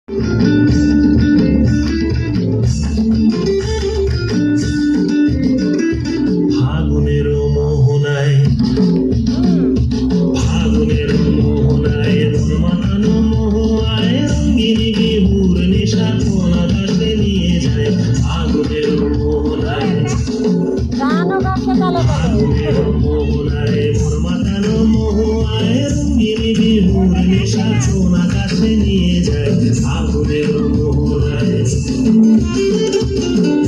ফাগুনের মোহনায় ফাগুনের মোহনায় মন মাতানো মোহায় রঙিনী বিহুর নেশা কোন আকাশে নিয়ে যায়। ফাগুনের মোহনায় ফাগুনের মোহনায় মন মাতানো মোহায় রঙিনী বিহুর নেশা কোন আকাশে নিয়ে যায়। ফাগুনের মোহনায়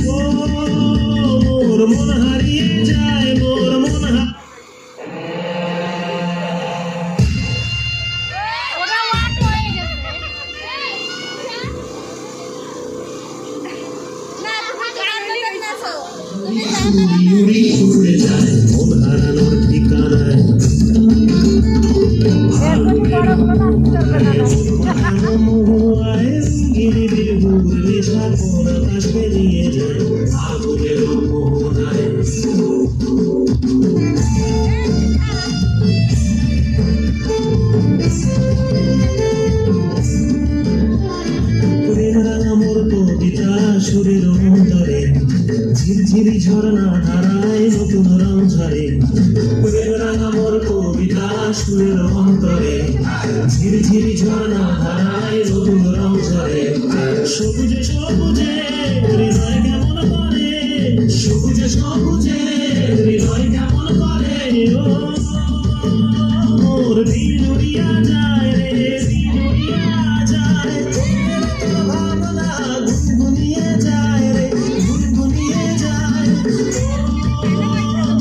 মোর মন হারিয়ে যায়, মোর মন উড়ি উড়ে যায় মন হারানোর ঠিকানায়। মোহায় রঙিনী বিহুর নেশা কোন আকাশে নিয়ে যায়। ফাগুনের মোহনায় প্রেম রাঙা মোর কবিতা সুরের অন্তরে ঝিরঝিরি ঝরনা ধারায় নতুন রং ঝরে। প্রেম রাঙা মোর কবিতা সুরের অন্তরে ঝিরঝিরি ঝরনা ধারায় নতুন রং ঝরে। সবুজে সবুজে হৃদয় কেমন করে, সবুজে সবুজে হৃদয় কেমন করে। ও মোর দিন উড়িয়া যায় রে, দিন উড়িয়া যায়। ভাবনা গুনগুনিয়ে যায় রে, গুনগুনিয়ে যায়।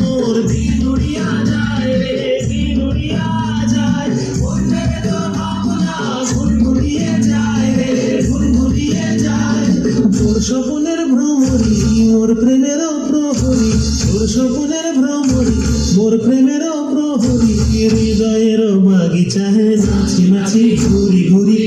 মোর দিন উড়িয়া যায় রে, দিন উড়িয়া যায়। মনের ভাবনা গুনগুনিয়ে যায় রে, গুনগুনিয়ে যায়। মোর স্বপ্নের ভ্রমরি মোর প্রেমের প্রহরী, মোর স্বপ্নের ভ্রমরি মোর প্রেমের প্রহরী। হৃদয়ের বাগিচায় নাচি নাচি ঘুরি ঘুরি